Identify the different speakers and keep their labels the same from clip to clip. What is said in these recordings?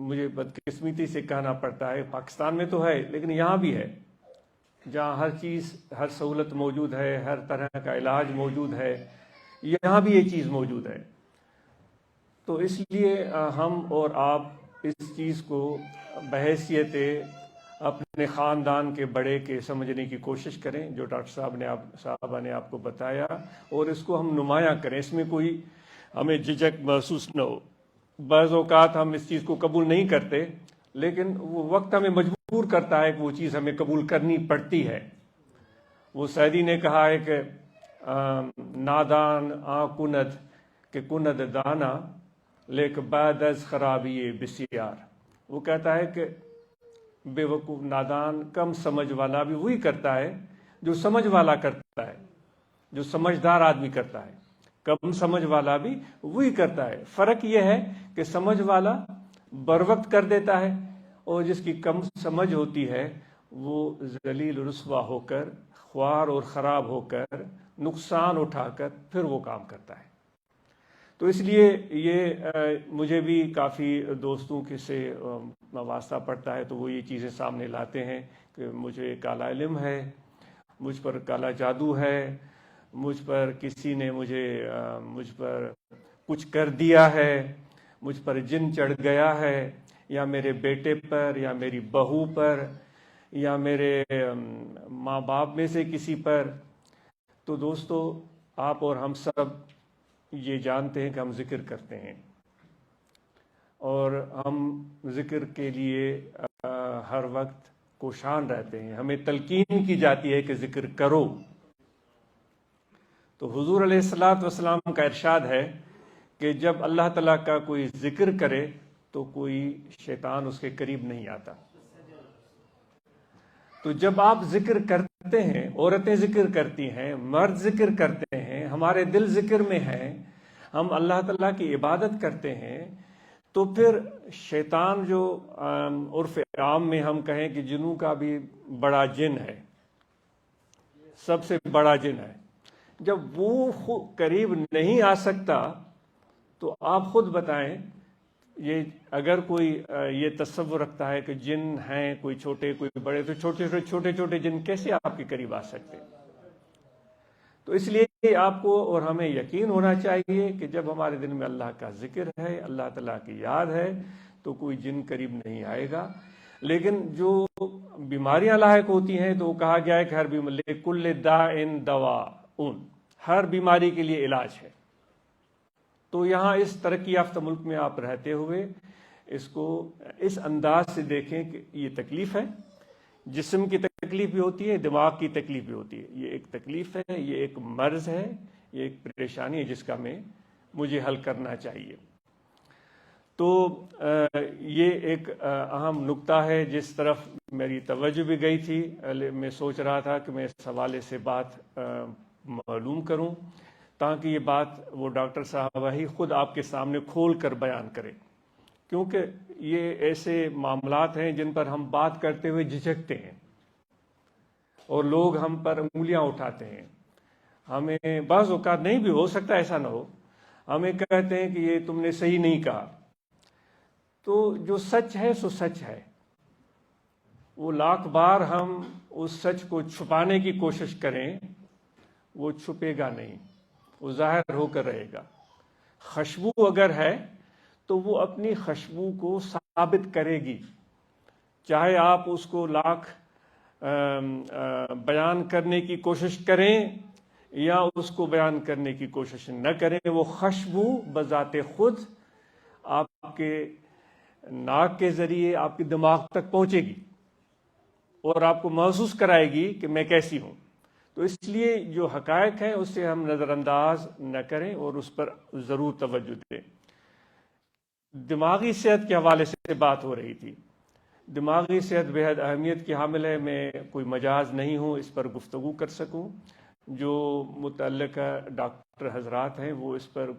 Speaker 1: مجھے بدقسمتی سے کہنا پڑتا ہے، پاکستان میں تو ہے لیکن یہاں بھی ہے، جہاں ہر چیز، ہر سہولت موجود ہے، ہر طرح کا علاج موجود ہے، یہاں بھی یہ چیز موجود ہے۔ تو اس لیے ہم اور آپ اس چیز کو بحیثیت اپنے خاندان کے بڑے کے سمجھنے کی کوشش کریں، جو ڈاکٹر صاحبہ نے آپ کو بتایا، اور اس کو ہم نمایاں کریں، اس میں کوئی ہمیں جھجک محسوس نہ ہو۔ بعض اوقات ہم اس چیز کو قبول نہیں کرتے، لیکن وہ وقت ہمیں مجبور کرتا ہے کہ وہ چیز ہمیں قبول کرنی پڑتی ہے۔ وہ سعدی نے کہا ہے کہ نادان کند کہ کند دانا لیک بعد از خرابی بسیار۔ وہ کہتا ہے کہ بے وقوف نادان کم سمجھ والا بھی وہی کرتا ہے جو سمجھ والا کرتا ہے، جو سمجھدار آدمی کرتا ہے، کم سمجھ والا بھی وہی کرتا ہے۔ فرق یہ ہے کہ سمجھ والا بر وقت کر دیتا ہے، اور جس کی کم سمجھ ہوتی ہے وہ ذلیل رسوا ہو کر، خوار اور خراب ہو کر، نقصان اٹھا کر پھر وہ کام کرتا ہے۔ تو اس لیے یہ مجھے بھی کافی دوستوں کے سے واسطہ پڑتا ہے، تو وہ یہ چیزیں سامنے لاتے ہیں کہ مجھے کالا علم ہے، مجھ پر کالا جادو ہے، مجھ پر کسی نے مجھ پر کچھ کر دیا ہے، مجھ پر جن چڑھ گیا ہے، یا میرے بیٹے پر، یا میری بہو پر، یا میرے ماں باپ میں سے کسی پر۔ تو دوستو، آپ اور ہم سب یہ جانتے ہیں کہ ہم ذکر کرتے ہیں، اور ہم ذکر کے لیے ہر وقت کوشاں رہتے ہیں، ہمیں تلقین کی جاتی ہے کہ ذکر کرو۔ تو حضور علیہ الصلوۃ والسلام کا ارشاد ہے کہ جب اللہ تعالیٰ کا کوئی ذکر کرے تو کوئی شیطان اس کے قریب نہیں آتا۔ تو جب آپ ذکر کرتے ہیں، عورتیں ذکر کرتی ہیں، مرد ذکر کرتے ہیں، ہمارے دل ذکر میں ہیں، ہم اللہ تعالیٰ کی عبادت کرتے ہیں، تو پھر شیطان جو عرف عام میں ہم کہیں کہ جنوں کا بھی بڑا جن ہے، سب سے بڑا جن ہے، جب وہ قریب نہیں آ سکتا تو آپ خود بتائیں، یہ اگر کوئی یہ تصور رکھتا ہے کہ جن ہیں کوئی چھوٹے کوئی بڑے، تو چھوٹے چھوٹے جن کیسے آپ کے قریب آ سکتے؟ تو اس لیے آپ کو اور ہمیں یقین ہونا چاہیے کہ جب ہمارے دل میں اللہ کا ذکر ہے، اللہ تعالیٰ کی یاد ہے، تو کوئی جن قریب نہیں آئے گا۔ لیکن جو بیماریاں لاحق ہوتی ہیں تو کہا گیا ہے کہ ہر بیماری کل داء دواء، ہر بیماری کے لیے علاج ہے۔ تو یہاں اس ترقی یافتہ ملک میں آپ رہتے ہوئے اس کو اس انداز سے دیکھیں کہ یہ تکلیف ہے، جسم کی تکلیف بھی ہوتی ہے، دماغ کی تکلیف بھی ہوتی ہے، یہ ایک تکلیف ہے، یہ ایک مرض ہے، یہ ایک پریشانی ہے جس کا مجھے حل کرنا چاہیے۔ تو یہ ایک اہم نقطہ ہے جس طرف میری توجہ بھی گئی تھی۔ میں سوچ رہا تھا کہ میں اس حوالے سے بات معلوم کروں تاکہ یہ بات وہ ڈاکٹر صاحبہ ہی خود آپ کے سامنے کھول کر بیان کرے، کیونکہ یہ ایسے معاملات ہیں جن پر ہم بات کرتے ہوئے جھجکتے ہیں، اور لوگ ہم پر انگلیاں اٹھاتے ہیں۔ ہمیں بعض اوقات نہیں بھی ہو سکتا ایسا نہ ہو، ہمیں کہتے ہیں کہ یہ تم نے صحیح نہیں کہا۔ تو جو سچ ہے سو سچ ہے، وہ لاکھ بار ہم اس سچ کو چھپانے کی کوشش کریں، وہ چھپے گا نہیں، وہ ظاہر ہو کر رہے گا۔ خوشبو اگر ہے تو وہ اپنی خوشبو کو ثابت کرے گی، چاہے آپ اس کو لاکھ بیان کرنے کی کوشش کریں یا اس کو بیان کرنے کی کوشش نہ کریں، وہ خوشبو بذات خود آپ کے ناک کے ذریعے آپ کے دماغ تک پہنچے گی اور آپ کو محسوس کرائے گی کہ میں کیسی ہوں۔ تو اس لیے جو حقائق ہیں اس سے ہم نظر انداز نہ کریں اور اس پر ضرور توجہ دیں۔ دماغی صحت کے حوالے سے بات ہو رہی تھی۔ دماغی صحت بے حد اہمیت کی حامل ہے، میں کوئی مجاز نہیں ہوں اس پر گفتگو کر سکوں۔ جو متعلقہ ڈاکٹر حضرات ہیں وہ اس پر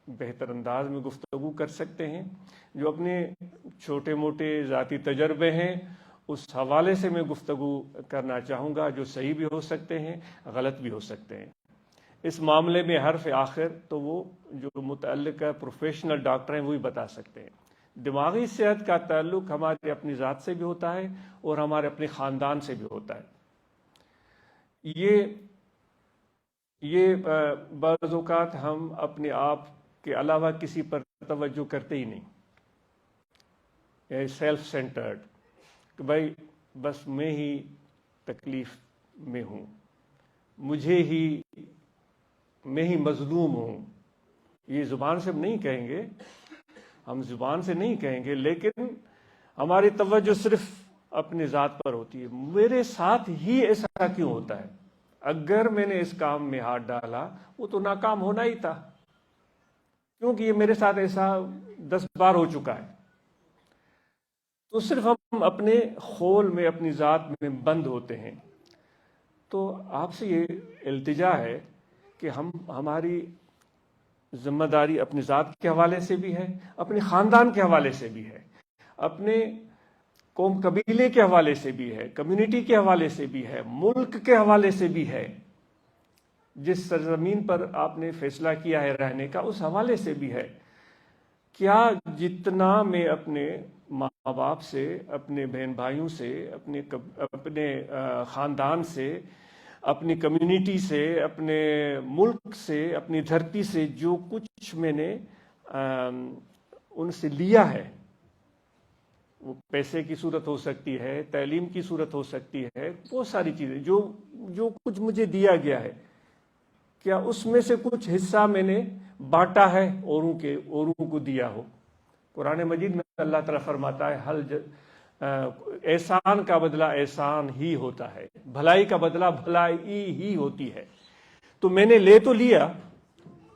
Speaker 1: بہتر انداز میں گفتگو کر سکتے ہیں۔ جو اپنے چھوٹے موٹے ذاتی تجربے ہیں اس حوالے سے میں گفتگو کرنا چاہوں گا، جو صحیح بھی ہو سکتے ہیں، غلط بھی ہو سکتے ہیں۔ اس معاملے میں حرف آخر تو وہ جو متعلقہ پروفیشنل ڈاکٹر ہیں وہی بتا سکتے ہیں۔ دماغی صحت کا تعلق ہمارے اپنی ذات سے بھی ہوتا ہے اور ہمارے اپنے خاندان سے بھی ہوتا ہے. یہ بعض اوقات ہم اپنے آپ کے علاوہ کسی پر توجہ کرتے ہی نہیں. سیلف سینٹرڈ کہ بھائی بس میں ہی تکلیف میں ہوں، میں ہی مظلوم ہوں. یہ زبان سے ہم نہیں کہیں گے، ہم زبان سے نہیں کہیں گے، لیکن ہماری توجہ صرف اپنی ذات پر ہوتی ہے. میرے ساتھ ہی ایسا کیوں ہوتا ہے؟ اگر میں نے اس کام میں ہاتھ ڈالا وہ تو ناکام ہونا ہی تھا، کیونکہ یہ میرے ساتھ ایسا 10 بار ہو چکا ہے. تو صرف ہم اپنے خول میں، اپنی ذات میں بند ہوتے ہیں. تو آپ سے یہ التجا ہے کہ ہماری ذمہ داری اپنی ذات کے حوالے سے بھی ہے، اپنے خاندان کے حوالے سے بھی ہے، اپنے قوم قبیلے کے حوالے سے بھی ہے، کمیونٹی کے حوالے سے بھی ہے، ملک کے حوالے سے بھی ہے. جس سرزمین پر آپ نے فیصلہ کیا ہے رہنے کا، اس حوالے سے بھی ہے. کیا جتنا میں اپنے ماں باپ سے، اپنے بہن بھائیوں سے، اپنے خاندان سے، اپنی کمیونٹی سے، اپنے ملک سے، اپنی دھرتی سے جو کچھ میں نے ان سے لیا ہے، وہ پیسے کی صورت ہو سکتی ہے، تعلیم کی صورت ہو سکتی ہے، بہت ساری چیزیں جو کچھ مجھے دیا گیا ہے، کیا اس میں سے کچھ حصہ میں نے بانٹا ہے اوروں کو دیا ہو؟ قرآن مجید میں اللہ تعالیٰ فرماتا ہے احسان کا بدلہ احسان ہی ہوتا ہے، بھلائی کا بدلہ بھلائی ہی ہوتی ہے. تو میں نے لے تو لیا،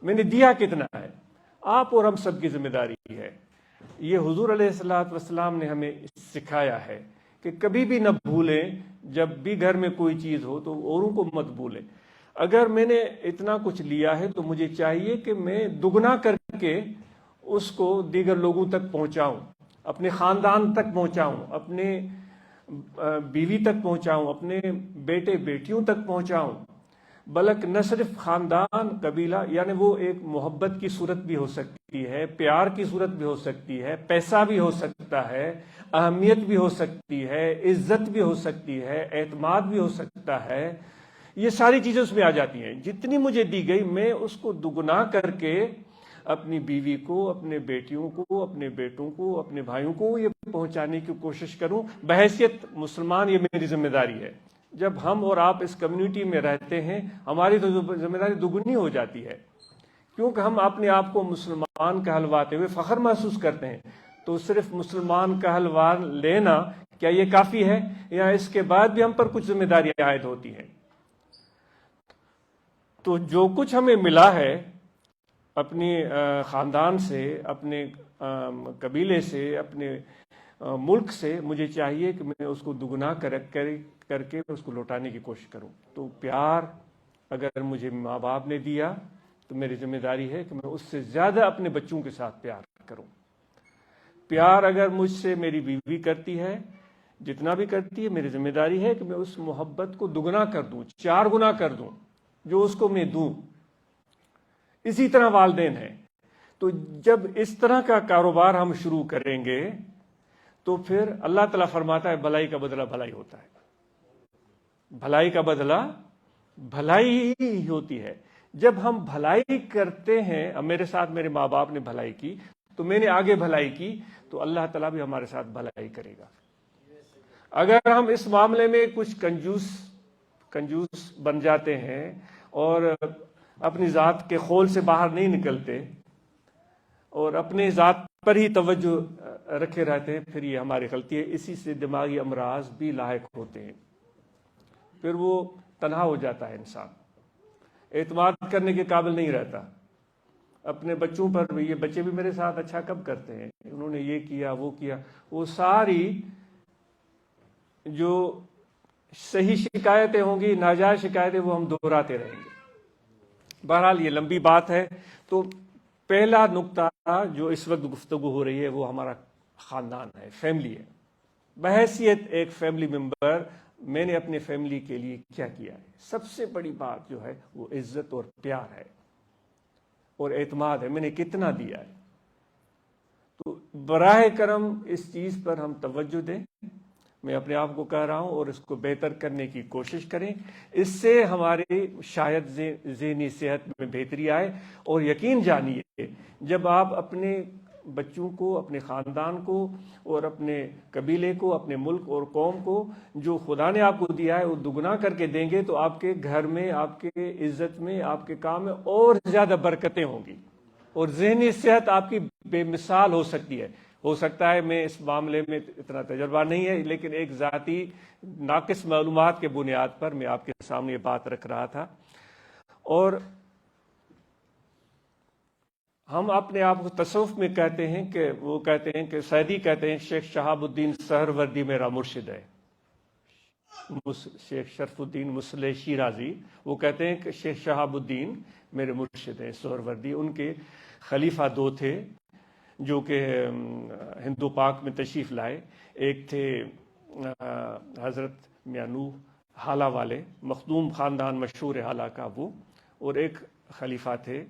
Speaker 1: میں نے دیا کتنا ہے؟ آپ اور ہم سب کی ذمہ داری ہے. یہ حضور علیہ الصلوۃ والسلام نے ہمیں سکھایا ہے کہ کبھی بھی نہ بھولیں، جب بھی گھر میں کوئی چیز ہو تو اوروں کو مت بھولیں. اگر میں نے اتنا کچھ لیا ہے تو مجھے چاہیے کہ میں دگنا کر کے اس کو دیگر لوگوں تک پہنچاؤں، اپنے خاندان تک پہنچاؤں، اپنے بیوی تک پہنچاؤں، اپنے بیٹے بیٹیوں تک پہنچاؤں. بلکہ نہ صرف خاندان، قبیلہ، یعنی وہ ایک محبت کی صورت بھی ہو سکتی ہے، پیار کی صورت بھی ہو سکتی ہے، پیسہ بھی ہو سکتا ہے، اہمیت بھی ہو سکتی ہے، عزت بھی ہو سکتی ہے، اعتماد بھی ہو سکتا ہے. یہ ساری چیزیں اس میں آ جاتی ہیں. جتنی مجھے دی گئی میں اس کو دگنا کر کے اپنی بیوی کو، اپنے بیٹیوں کو، اپنے بیٹوں کو، اپنے بھائیوں کو یہ پہنچانے کی کوشش کروں. بحیثیت مسلمان یہ میری ذمہ داری ہے. جب ہم اور آپ اس کمیونٹی میں رہتے ہیں، ہماری تو ذمہ داری دگنی ہو جاتی ہے، کیونکہ ہم اپنے آپ کو مسلمان کہلواتے ہوئے فخر محسوس کرتے ہیں. تو صرف مسلمان کہلوا لینا کیا یہ کافی ہے، یا اس کے بعد بھی ہم پر کچھ ذمہ داریاں عائد ہوتی ہیں؟ تو جو کچھ ہمیں ملا ہے اپنی خاندان سے، اپنے قبیلے سے، اپنے ملک سے، مجھے چاہیے کہ میں اس کو دگنا کر کے اس کو لوٹانے کی کوشش کروں. تو پیار اگر مجھے ماں باپ نے دیا تو میری ذمہ داری ہے کہ میں اس سے زیادہ اپنے بچوں کے ساتھ پیار کروں. پیار اگر مجھ سے میری بیوی کرتی ہے، جتنا بھی کرتی ہے، میری ذمہ داری ہے کہ میں اس محبت کو دگنا کر دوں، 4 گنا کر دوں جو اس کو میں دوں. اسی طرح والدین ہیں. تو جب اس طرح کا کاروبار ہم شروع کریں گے تو پھر اللہ تعالیٰ فرماتا ہے بھلائی کا بدلہ بھلائی ہوتا ہے. بھلائی کا بدلہ بھلائی ہی ہوتی ہے. جب ہم بھلائی کرتے ہیں، اب میرے ساتھ میرے ماں باپ نے بھلائی کی تو میں نے آگے بھلائی کی، تو اللہ تعالیٰ بھی ہمارے ساتھ بھلائی کرے گا. اگر ہم اس معاملے میں کچھ کنجوس بن جاتے ہیں اور اپنی ذات کے خول سے باہر نہیں نکلتے اور اپنے ذات پر ہی توجہ رکھے رہتے ہیں، پھر یہ ہماری غلطی ہے. اسی سے دماغی امراض بھی لاحق ہوتے ہیں. پھر وہ تنہا ہو جاتا ہے، انسان اعتماد کرنے کے قابل نہیں رہتا. اپنے بچوں پر بھی، یہ بچے بھی میرے ساتھ اچھا کب کرتے ہیں، انہوں نے یہ کیا وہ کیا، وہ ساری جو صحیح شکایتیں ہوں گی، ناجائز شکایتیں، وہ ہم دہراتے رہیں گے. بہرحال یہ لمبی بات ہے. تو پہلا نقطہ جو اس وقت گفتگو ہو رہی ہے وہ ہمارا خاندان ہے، فیملی ہے. بحیثیت ایک فیملی ممبر میں نے اپنے فیملی کے لیے کیا کیا ہے؟ سب سے بڑی بات جو ہے وہ عزت اور پیار ہے اور اعتماد ہے. میں نے کتنا دیا ہے؟ تو براہ کرم اس چیز پر ہم توجہ دیں، میں اپنے آپ کو کہہ رہا ہوں، اور اس کو بہتر کرنے کی کوشش کریں. اس سے ہمارے شاید ذہنی صحت میں بہتری آئے. اور یقین جانیے، جب آپ اپنے بچوں کو، اپنے خاندان کو، اور اپنے قبیلے کو، اپنے ملک اور قوم کو جو خدا نے آپ کو دیا ہے وہ دگنا کر کے دیں گے، تو آپ کے گھر میں، آپ کے عزت میں، آپ کے کام میں اور زیادہ برکتیں ہوں گی، اور ذہنی صحت آپ کی بے مثال ہو سکتی ہے. ہو سکتا ہے میں اس معاملے میں اتنا تجربہ نہیں ہے، لیکن ایک ذاتی ناقص معلومات کے بنیاد پر میں آپ کے سامنے یہ بات رکھ رہا تھا. اور ہم اپنے آپ کو تصوف میں کہتے ہیں کہ وہ کہتے ہیں کہ سعدی کہتے ہیں شیخ شہاب الدین سہروردی میرا مرشد ہے. شیخ شرف الدین مصلح شیرازی وہ کہتے ہیں کہ شیخ شہاب الدین میرے مرشد ہیں سہروردی. ان کے خلیفہ دو تھے جو کہ ہندو پاک میں تشریف لائے. ایک تھے حضرت میاں نوح حالہ والے، مخدوم خاندان مشہور حالہ کا وہ، اور ایک خلیفہ تھے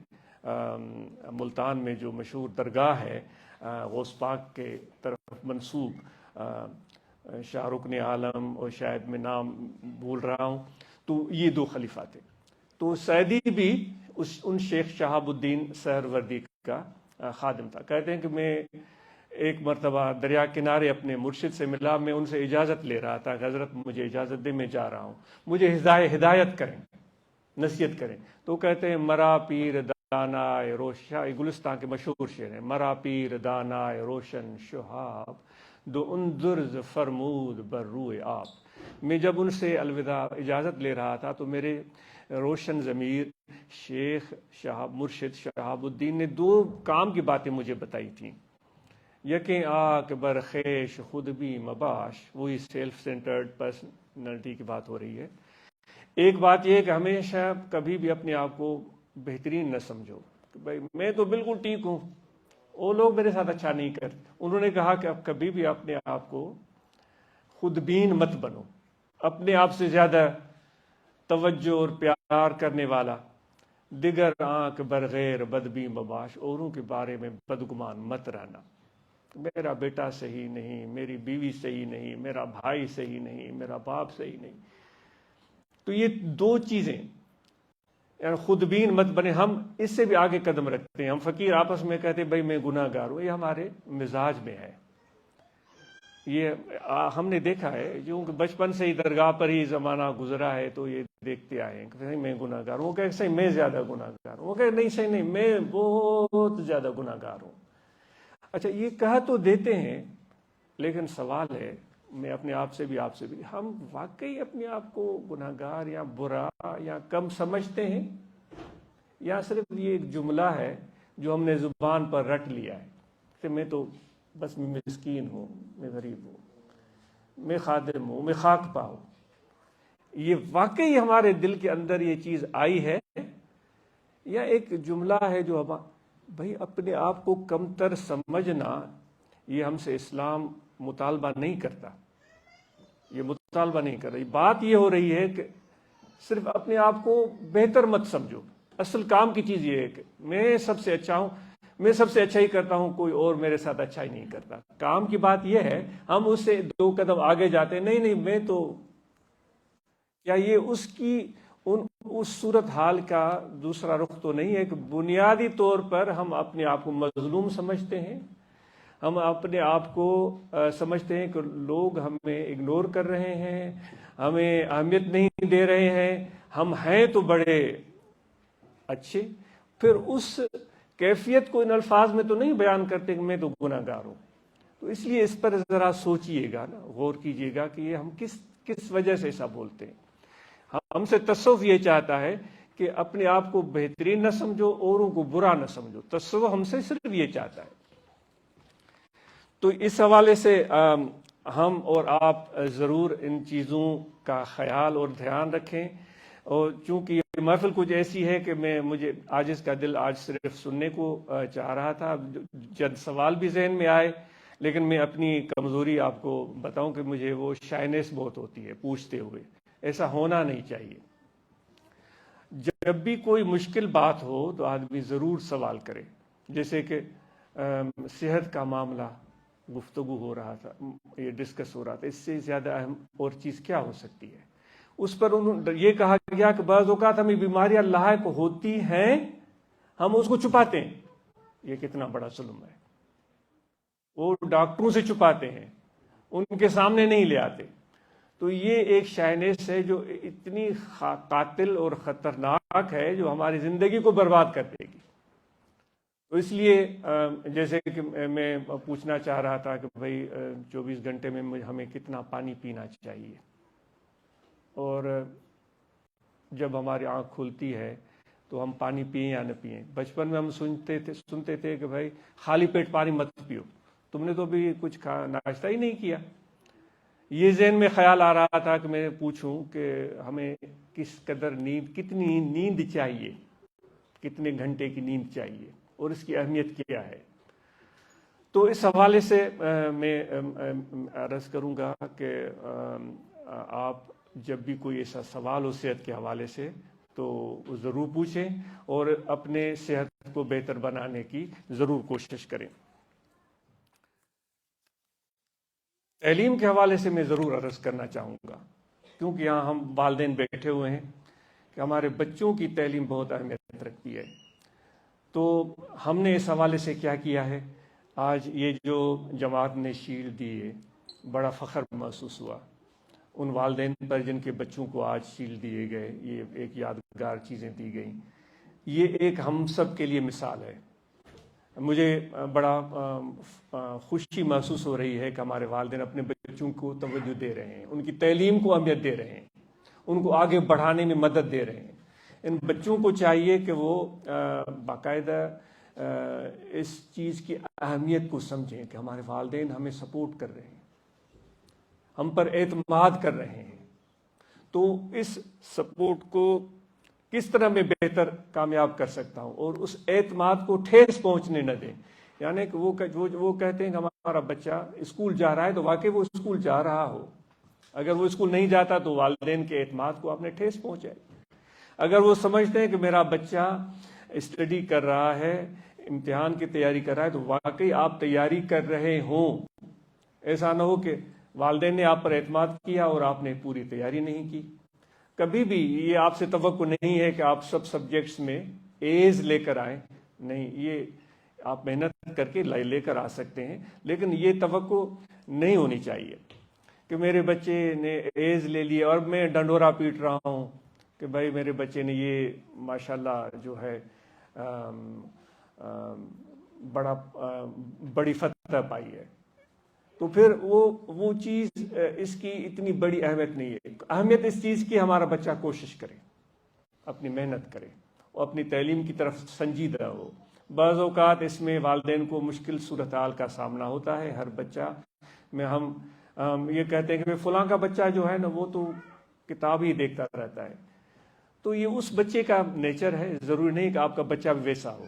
Speaker 1: ملتان میں جو مشہور درگاہ ہے غوث پاک کے طرف منسوب، شاہ رکن عالم، اور شاید میں نام بھول رہا ہوں. تو یہ دو خلیفہ تھے. تو سعدی بھی ان شیخ شہاب الدین سہروردی کا خادم تھا. کہتے ہیں کہ میں ایک مرتبہ دریا کنارے اپنے مرشد سے ملا. میں ان سے اجازت لے رہا تھا کہ حضرت مجھے اجازت دے، میں جا رہا ہوں، مجھے ہدایت کریں، نصیحت کریں. تو کہتے ہیں مرا پیر دانائے روشن، گلستان کے مشہور شعر ہیں، مرا پیر دانائے روشن شہاب دو اندرز فرمود بر روئے آپ. میں جب ان سے الوداع اجازت لے رہا تھا تو میرے روشن ضمیر شیخ شہاب مرشد شہاب الدین نے دو کام کی باتیں مجھے بتائی تھیں. یقیں آک برخیش خود بھی مباش، وہی سیلف سینٹرڈ پرسنالٹی کی بات ہو رہی ہے. ایک بات یہ ہے کہ ہمیشہ کبھی بھی اپنے آپ کو بہترین نہ سمجھو کہ بھائی میں تو بالکل ٹھیک ہوں، وہ لوگ میرے ساتھ اچھا نہیں کرتے. انہوں نے کہا کہ اب کبھی بھی اپنے آپ کو خود بین مت بنو، اپنے آپ سے زیادہ توجہ اور پیار کرنے والا. دیگر آنکھ برغیر بدبی مباش، اوروں کے بارے میں بدگمان مت رہنا. میرا بیٹا صحیح نہیں، میری بیوی صحیح نہیں، میرا بھائی صحیح نہیں، میرا باپ صحیح نہیں. تو یہ دو چیزیں، یعنی خود بین مت بنے. ہم اس سے بھی آگے قدم رکھتے ہیں. ہم فقیر آپس میں کہتے ہیں بھائی میں گناہ گار ہوں، یہ ہمارے مزاج میں ہے. یہ ہم نے دیکھا ہے، جو کہ بچپن سے ہی درگاہ پر ہی زمانہ گزرا ہے، تو یہ دیکھتے آئے ہیں کہ میں گناہ گار ہوں. وہ کہ صحیح میں زیادہ گناہ گار ہوں، وہ کہ نہیں صحیح نہیں، میں بہت زیادہ گناہ گار ہوں. اچھا یہ کہہ تو دیتے ہیں، لیکن سوال ہے میں اپنے آپ سے بھی ہم واقعی اپنے آپ کو گناہ گار یا برا یا کم سمجھتے ہیں، یا صرف یہ ایک جملہ ہے جو ہم نے زبان پر رٹ لیا ہے کہ میں تو بس مسکین ہوں، میں غریب ہوں، میں خادم ہوں، میں خاک پا ہوں. یہ واقعی ہمارے دل کے اندر یہ چیز آئی ہے، یا ایک جملہ ہے جو بھائی اپنے آپ کو کم تر سمجھنا، یہ ہم سے اسلام مطالبہ نہیں کرتا. یہ مطالبہ نہیں کر رہی. بات یہ ہو رہی ہے کہ صرف اپنے آپ کو بہتر مت سمجھو. اصل کام کی چیز یہ ہے کہ میں سب سے اچھا ہوں، میں سب سے اچھا ہی کرتا ہوں، کوئی اور میرے ساتھ اچھا ہی نہیں کرتا. کام کی بات یہ ہے، ہم اس سے دو قدم آگے جاتے ہیں، نہیں میں تو، کیا یہ اس صورت حال کا دوسرا رخ تو نہیں ہے کہ بنیادی طور پر ہم اپنے آپ کو مظلوم سمجھتے ہیں. ہم اپنے آپ کو سمجھتے ہیں کہ لوگ ہمیں اگنور کر رہے ہیں، ہمیں اہمیت نہیں دے رہے ہیں، ہم ہیں تو بڑے اچھے. پھر اس کیفیت کو ان الفاظ میں تو نہیں بیان کرتے کہ میں تو گناہ گار ہوں. تو اس لیے اس پر ذرا سوچئے گا نا، غور کیجئے گا کہ یہ ہم کس وجہ سے ایسا بولتے ہیں. ہم سے تصوف یہ چاہتا ہے کہ اپنے آپ کو بہترین نہ سمجھو، اوروں کو برا نہ سمجھو. تصوف ہم سے صرف یہ چاہتا ہے. تو اس حوالے سے ہم اور آپ ضرور ان چیزوں کا خیال اور دھیان رکھیں. اور چونکہ یہ محفل کچھ ایسی ہے کہ مجھے عاجز کا دل آج صرف سننے کو چاہ رہا تھا. چند سوال بھی ذہن میں آئے، لیکن میں اپنی کمزوری آپ کو بتاؤں کہ مجھے وہ شائنس بہت ہوتی ہے پوچھتے ہوئے. ایسا ہونا نہیں چاہیے. جب بھی کوئی مشکل بات ہو تو آدمی ضرور سوال کرے. جیسے کہ صحت کا معاملہ گفتگو ہو رہا تھا، یہ ڈسکس ہو رہا تھا، اس سے زیادہ اہم اور چیز کیا ہو سکتی ہے؟ اس پر یہ کہا گیا کہ بعض اوقات ہمیں بیماریاں لاحق ہوتی ہیں، ہم اس کو چھپاتے ہیں۔ یہ کتنا بڑا ظلم ہے! وہ ڈاکٹروں سے چھپاتے ہیں، ان کے سامنے نہیں لے آتے۔ تو یہ ایک شائنیس ہے جو اتنی قاتل اور خطرناک ہے، جو ہماری زندگی کو برباد کر دے گی۔ تو اس لیے جیسے کہ میں پوچھنا چاہ رہا تھا کہ بھائی 24 گھنٹے میں ہمیں کتنا پانی پینا چاہیے، اور جب ہماری آنکھ کھلتی ہے تو ہم پانی پئیں یا نہ پئیں۔ بچپن میں ہم سنتے تھے کہ بھائی خالی پیٹ پانی مت پیو، تم نے تو ابھی کچھ ناشتہ ہی نہیں کیا۔ یہ ذہن میں خیال آ رہا تھا کہ میں پوچھوں کہ ہمیں کس قدر کتنی نیند چاہیے، کتنے گھنٹے کی نیند چاہیے، اور اس کی اہمیت کیا ہے۔ تو اس حوالے سے میں عرض کروں گا کہ آپ جب بھی کوئی ایسا سوال ہو صحت کے حوالے سے تو ضرور پوچھیں، اور اپنے صحت کو بہتر بنانے کی ضرور کوشش کریں۔ تعلیم کے حوالے سے میں ضرور عرض کرنا چاہوں گا، کیونکہ یہاں ہم والدین بیٹھے ہوئے ہیں، کہ ہمارے بچوں کی تعلیم بہت اہمیت رکھتی ہے۔ تو ہم نے اس حوالے سے کیا کیا ہے؟ آج یہ جو جماعت نے شیلڈ دی ہے، بڑا فخر محسوس ہوا ان والدین پر جن کے بچوں کو آج شیلڈ دیے گئے، یہ ایک یادگار چیزیں دی گئیں۔ یہ ایک ہم سب کے لیے مثال ہے۔ مجھے بڑا خوشی محسوس ہو رہی ہے کہ ہمارے والدین اپنے بچوں کو توجہ دے رہے ہیں، ان کی تعلیم کو اہمیت دے رہے ہیں، ان کو آگے بڑھانے میں مدد دے رہے ہیں۔ ان بچوں کو چاہیے کہ وہ باقاعدہ اس چیز کی اہمیت کو سمجھیں کہ ہمارے والدین ہمیں سپورٹ کر رہے ہیں، ہم پر اعتماد کر رہے ہیں۔ تو اس سپورٹ کو کس طرح میں بہتر کامیاب کر سکتا ہوں، اور اس اعتماد کو ٹھیس پہنچنے نہ دیں۔ یعنی کہ وہ کہتے ہیں کہ ہمارا بچہ اسکول جا رہا ہے تو واقعی وہ اسکول جا رہا ہو۔ اگر وہ اسکول نہیں جاتا تو والدین کے اعتماد کو آپ نے ٹھیس پہنچائی۔ اگر وہ سمجھتے ہیں کہ میرا بچہ اسٹڈی کر رہا ہے، امتحان کی تیاری کر رہا ہے، تو واقعی آپ تیاری کر رہے ہوں۔ ایسا نہ ہو کہ والدین نے آپ پر اعتماد کیا اور آپ نے پوری تیاری نہیں کی۔ کبھی بھی یہ آپ سے توقع نہیں ہے کہ آپ سب سبجیکٹس میں ایز لے کر آئیں، نہیں، یہ آپ محنت کر کے لے کر آ سکتے ہیں، لیکن یہ توقع نہیں ہونی چاہیے کہ میرے بچے نے ایز لے لی اور میں ڈنڈورا پیٹ رہا ہوں کہ بھائی میرے بچے نے یہ ماشاءاللہ جو ہے بڑی فتح پائی ہے۔ تو پھر وہ چیز اس کی اتنی بڑی اہمیت نہیں ہے۔ اہمیت اس چیز کی ہمارا بچہ کوشش کرے، اپنی محنت کرے، اور اپنی تعلیم کی طرف سنجیدہ ہو۔ بعض اوقات اس میں والدین کو مشکل صورتحال کا سامنا ہوتا ہے۔ ہر بچہ میں ہم یہ کہتے ہیں کہ فلاں کا بچہ جو ہے نا وہ تو کتاب ہی دیکھتا رہتا ہے، تو یہ اس بچے کا نیچر ہے، ضروری نہیں کہ آپ کا بچہ بھی ویسا ہو۔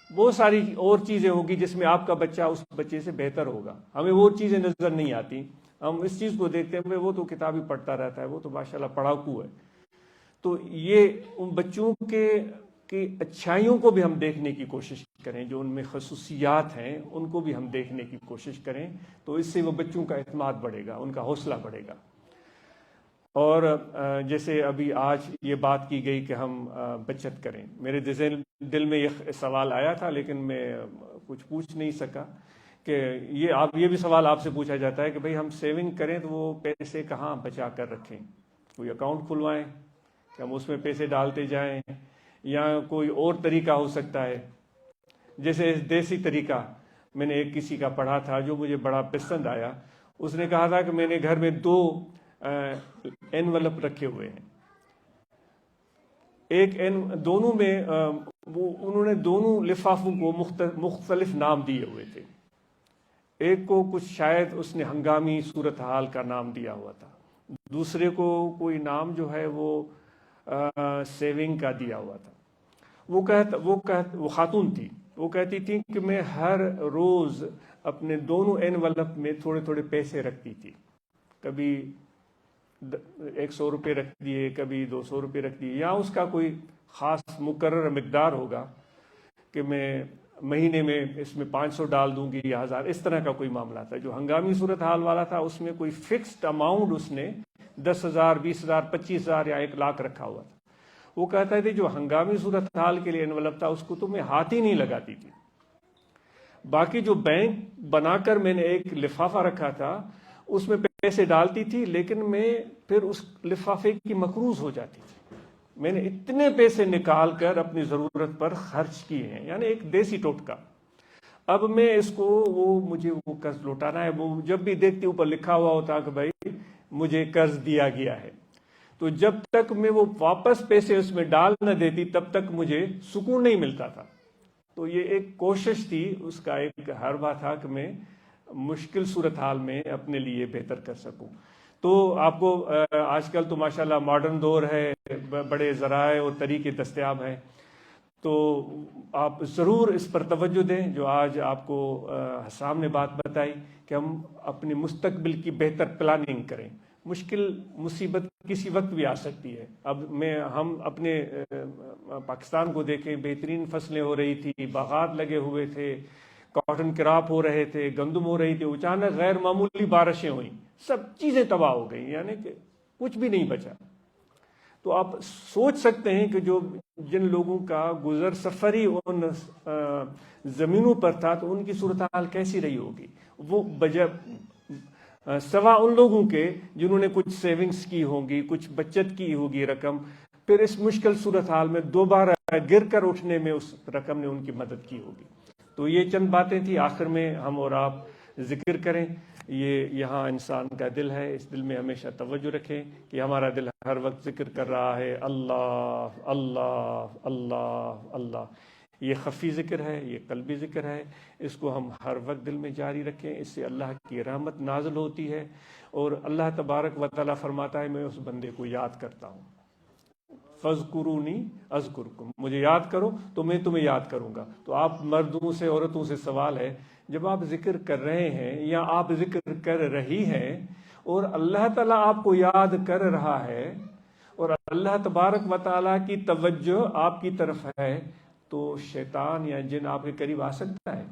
Speaker 1: بہت ساری اور چیزیں ہوگی جس میں آپ کا بچہ اس بچے سے بہتر ہوگا، ہمیں وہ چیزیں نظر نہیں آتی۔ ہم اس چیز کو دیکھتے ہیں وہ تو کتاب ہی پڑھتا رہتا ہے، وہ تو ماشاءاللہ پڑھاکو ہے۔ تو یہ ان بچوں کی اچھائیوں کو بھی ہم دیکھنے کی کوشش کریں، جو ان میں خصوصیات ہیں ان کو بھی ہم دیکھنے کی کوشش کریں، تو اس سے وہ بچوں کا اعتماد بڑھے گا، ان کا حوصلہ بڑھے گا۔ اور جیسے ابھی آج یہ بات کی گئی کہ ہم بچت کریں، میرے دل میں یہ سوال آیا تھا لیکن میں کچھ پوچھ نہیں سکا کہ یہ بھی سوال آپ سے پوچھا جاتا ہے کہ بھئی ہم سیونگ کریں تو وہ پیسے کہاں بچا کر رکھیں؟ کوئی اکاؤنٹ کھلوائیں کہ ہم اس میں پیسے ڈالتے جائیں، یا کوئی اور طریقہ ہو سکتا ہے؟ جیسے دیسی طریقہ میں نے ایک کسی کا پڑھا تھا جو مجھے بڑا پسند آیا۔ اس نے کہا تھا کہ میں نے گھر میں 2 انویلپ رکھے ہوئے ہیں، دونوں میں انہوں نے دونوں لفافوں کو مختلف نام دیے ہوئے تھے۔ ایک کو کچھ شاید اس نے ہنگامی صورتحال کا نام دیا ہوا تھا، دوسرے کو کوئی نام جو ہے وہ سیونگ کا دیا ہوا تھا۔ وہ خاتون تھی، وہ کہتی تھی کہ میں ہر روز اپنے دونوں انویلپ میں تھوڑے تھوڑے پیسے رکھتی تھی، کبھی 100 روپے رکھ دیے، کبھی 200 روپے رکھ دیے، یا اس کا کوئی خاص مقرر مقدار ہوگا کہ میں مہینے میں اس میں 500 ڈال دوں گی یا 1000، اس طرح کا کوئی معاملہ تھا۔ جو ہنگامی صورتحال والا تھا اس میں کوئی فکسڈ اماؤنٹ اس نے 10,000 20,000 25,000 یا 1,00,000 رکھا ہوا تھا۔ وہ کہتا تھے جو ہنگامی صورتحال کے لیے انویلپ تھا اس کو تو میں ہاتھ ہی نہیں لگاتی تھی، باقی جو بینک بنا کر میں نے ایک لفافہ رکھا تھا اس میں پیسے ڈالتی تھی، لیکن میں پھر اس لفافے کی مقروض ہو جاتی تھی۔ میں نے اتنے پیسے نکال کر اپنی ضرورت پر خرچ کیے ہیں، یعنی ایک دیسی ٹوٹکا۔ اب میں اس کو مجھے وہ قرض لوٹانا ہے، وہ جب بھی دیکھتی اوپر لکھا ہوا ہوتا کہ بھائی مجھے قرض دیا گیا ہے، تو جب تک میں وہ واپس پیسے اس میں ڈال نہ دیتی تب تک مجھے سکون نہیں ملتا تھا۔ تو یہ ایک کوشش تھی، اس کا ایک حربہ تھا کہ میں مشکل صورتحال میں اپنے لیے بہتر کر سکوں۔ تو آپ کو آج کل تو ماشاءاللہ ماڈرن دور ہے، بڑے ذرائع اور طریقے دستیاب ہیں، تو آپ ضرور اس پر توجہ دیں جو آج آپ کو حسام نے بات بتائی کہ ہم اپنے مستقبل کی بہتر پلاننگ کریں۔ مشکل مصیبت کسی وقت بھی آ سکتی ہے۔ اب ہم اپنے پاکستان کو دیکھیں، بہترین فصلیں ہو رہی تھی، باغات لگے ہوئے تھے، کاٹن کراپ ہو رہے تھے، گندم ہو رہی تھی، اچانک غیر معمولی بارشیں ہوئیں، سب چیزیں تباہ ہو گئیں، یعنی کہ کچھ بھی نہیں بچا۔ تو آپ سوچ سکتے ہیں کہ جن لوگوں کا گزر سفر ہی ان زمینوں پر تھا تو ان کی صورتحال کیسی رہی ہوگی، وہ سوا ان لوگوں کے جنہوں نے کچھ سیونگز کی ہوں گی، کچھ بچت کی ہوگی رقم، پھر اس مشکل صورتحال میں دوبارہ گر کر اٹھنے میں اس رقم نے ان کی مدد کی ہوگی۔ تو یہ چند باتیں تھی، آخر میں ہم اور آپ ذکر کریں۔ یہ یہاں انسان کا دل ہے، اس دل میں ہمیشہ توجہ رکھیں کہ ہمارا دل ہر وقت ذکر کر رہا ہے اللہ اللہ اللہ اللہ۔ یہ خفی ذکر ہے، یہ قلبی ذکر ہے، اس کو ہم ہر وقت دل میں جاری رکھیں، اس سے اللہ کی رحمت نازل ہوتی ہے، اور اللہ تبارک و تعالیٰ فرماتا ہے میں اس بندے کو یاد کرتا ہوں، فَاذْكُرُونِي أَذْكُرْكُمْ، مجھے یاد کرو تو میں تمہیں یاد کروں گا۔ تو آپ مردوں سے عورتوں سے سوال ہے، جب آپ ذکر کر رہے ہیں یا آپ ذکر کر رہی ہیں اور اللہ تعالیٰ آپ کو یاد کر رہا ہے اور اللہ تبارک و تعالیٰ کی توجہ آپ کی طرف ہے، تو شیطان یا جن آپ کے قریب آ سکتا ہے؟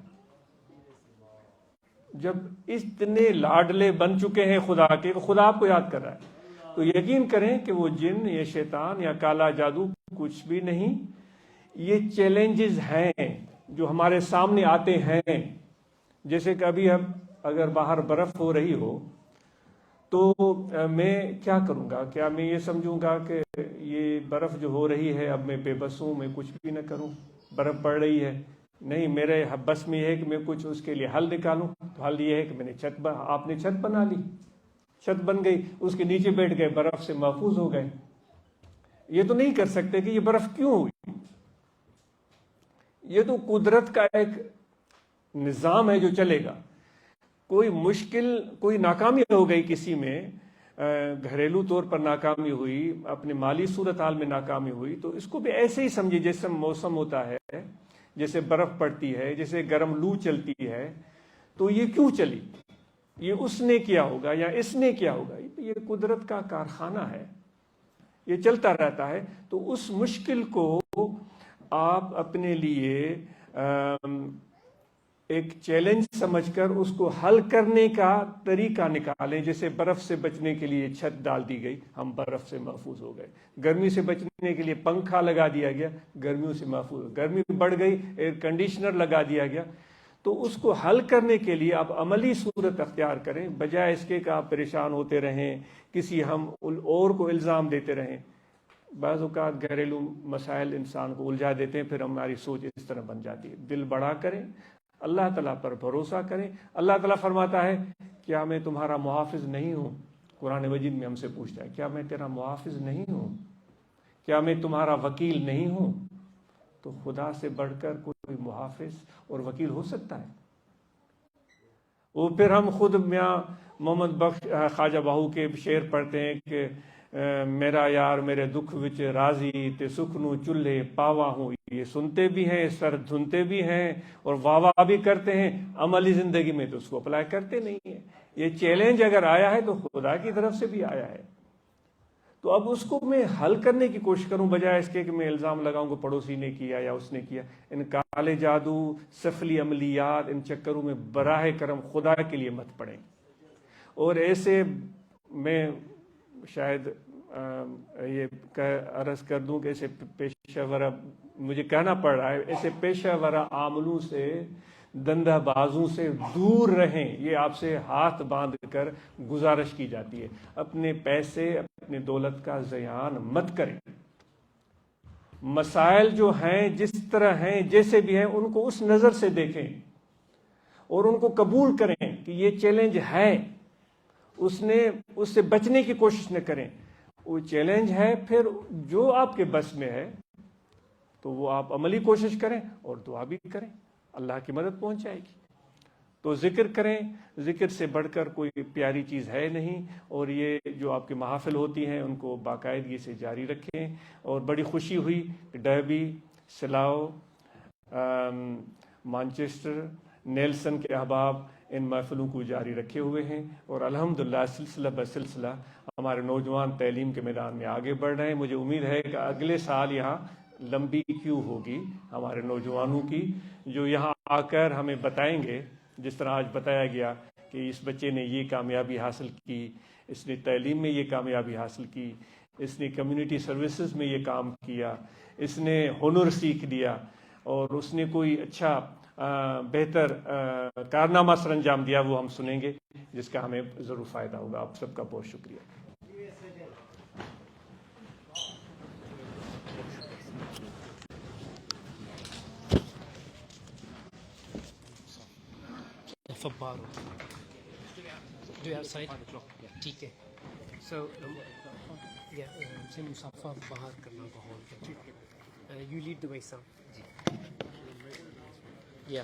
Speaker 1: جب اتنے لاڈلے بن چکے ہیں خدا کے، خدا آپ کو یاد کر رہا ہے، تو یقین کریں کہ وہ جن یا شیطان یا کالا جادو کچھ بھی نہیں۔ یہ چیلنجز ہیں جو ہمارے سامنے آتے ہیں، جیسے کہ ابھی اب اگر باہر برف ہو رہی ہو تو میں کیا کروں گا؟ کیا میں یہ سمجھوں گا کہ یہ برف جو ہو رہی ہے اب میں بے بس ہوں، میں کچھ بھی نہ کروں، برف پڑ رہی ہے؟ نہیں، میرے بس میں یہ ہے کہ میں کچھ اس کے لیے حل نکالوں۔ تو حل یہ ہے کہ میں نے آپ نے چھت بنا لی، چھت بن گئی، اس کے نیچے بیٹھ گئے، برف سے محفوظ ہو گئے۔ یہ تو نہیں کر سکتے کہ یہ برف کیوں ہوئی، یہ تو قدرت کا ایک نظام ہے جو چلے گا۔ کوئی مشکل، کوئی ناکامی ہو گئی کسی میں، گھریلو طور پر ناکامی ہوئی، اپنے مالی صورتحال میں ناکامی ہوئی، تو اس کو بھی ایسے ہی سمجھے جیسے موسم ہوتا ہے، جیسے برف پڑتی ہے، جیسے گرم لو چلتی ہے، تو یہ کیوں چلی؟ یہ اس نے کیا ہوگا یا اس نے کیا ہوگا، یہ قدرت کا کارخانہ ہے، یہ چلتا رہتا ہے۔ تو اس مشکل کو آپ اپنے لیے ایک چیلنج سمجھ کر اس کو حل کرنے کا طریقہ نکالیں۔ جیسے برف سے بچنے کے لیے چھت ڈال دی گئی، ہم برف سے محفوظ ہو گئے۔ گرمی سے بچنے کے لیے پنکھا لگا دیا گیا، گرمیوں سے محفوظ۔ گرمی بڑھ گئی، ایئر کنڈیشنر لگا دیا گیا۔ تو اس کو حل کرنے کے لیے آپ عملی صورت اختیار کریں، بجائے اس کے کہ آپ پریشان ہوتے رہیں، کسی ہم اور کو الزام دیتے رہیں۔ بعض اوقات گھریلو مسائل انسان کو الجھا دیتے ہیں، پھر ہماری سوچ اس طرح بن جاتی ہے۔ دل بڑا کریں، اللہ تعالیٰ پر بھروسہ کریں۔ اللہ تعالیٰ فرماتا ہے کیا میں تمہارا محافظ نہیں ہوں؟ قرآن مجید میں ہم سے پوچھتا ہے کیا میں تیرا محافظ نہیں ہوں؟ کیا میں تمہارا وکیل نہیں ہوں؟ تو خدا سے بڑھ کر کوئی محافظ اور وکیل ہو سکتا ہے؟ وہ پھر ہم خود میاں محمد بخش خواجہ باہو کے شعر پڑھتے ہیں کہ میرا یار میرے دکھ وچ راضی تے سکھ نو چولہے پاوا ہوں۔ یہ سنتے بھی ہیں، سر دھنتے بھی ہیں اور واہ واہ بھی کرتے ہیں، عملی زندگی میں تو اس کو اپلائی کرتے نہیں ہیں۔ یہ چیلنج اگر آیا ہے تو خدا کی طرف سے بھی آیا ہے۔ تو اب اس کو میں حل کرنے کی کوشش کروں بجائے اس کے کہ میں الزام لگاؤں کہ پڑوسی نے کیا یا اس نے کیا. ان کالے جادو، سفلی عملیات، ان چکروں میں براہ کرم خدا کے لیے مت پڑیں. اور ایسے میں شاید یہ عرض کر دوں کہ ایسے پیشہ ورہ، مجھے کہنا پڑ رہا ہے، ایسے پیشہ ورہ عاملوں سے، دندہ بازوں سے دور رہیں. یہ آپ سے ہاتھ باندھ کر گزارش کی جاتی ہے. اپنے پیسے، اپنے دولت کا ضیاع مت کریں. مسائل جو ہیں جس طرح ہیں، جیسے بھی ہیں، ان کو اس نظر سے دیکھیں اور ان کو قبول کریں کہ یہ چیلنج ہے. اس سے بچنے کی کوشش نہ کریں. وہ چیلنج ہے، پھر جو آپ کے بس میں ہے تو وہ آپ عملی کوشش کریں اور دعا بھی کریں، اللہ کی مدد پہنچ جائے گی. تو ذکر کریں، ذکر سے بڑھ کر کوئی پیاری چیز ہے نہیں. اور یہ جو آپ کے محافل ہوتی ہیں ان کو باقاعدگی سے جاری رکھیں. اور بڑی خوشی ہوئی کہ ڈربی، سلاؤ، مانچسٹر، نیلسن کے احباب ان محفلوں کو جاری رکھے ہوئے ہیں. اور الحمدللہ سلسلہ بسلسلہ ہمارے نوجوان تعلیم کے میدان میں آگے بڑھ رہے ہیں. مجھے امید ہے کہ اگلے سال یہاں لمبی کیو ہوگی ہمارے نوجوانوں کی، جو یہاں آ کر ہمیں بتائیں گے، جس طرح آج بتایا گیا کہ اس بچے نے یہ کامیابی حاصل کی، اس نے تعلیم میں یہ کامیابی حاصل کی، اس نے کمیونٹی سروسز میں یہ کام کیا، اس نے ہنر سیکھ لیا، اور اس نے کوئی اچھا بہتر کارنامہ سر انجام دیا. وہ ہم سنیں گے جس کا ہمیں ضرور فائدہ ہوگا. آپ سب کا بہت شکریہ.
Speaker 2: فبارو do you have side ٹھیک ہے. سو سے مسافہ باہر کرنا ماحول کا. یو لیڈ دا وے سام. یا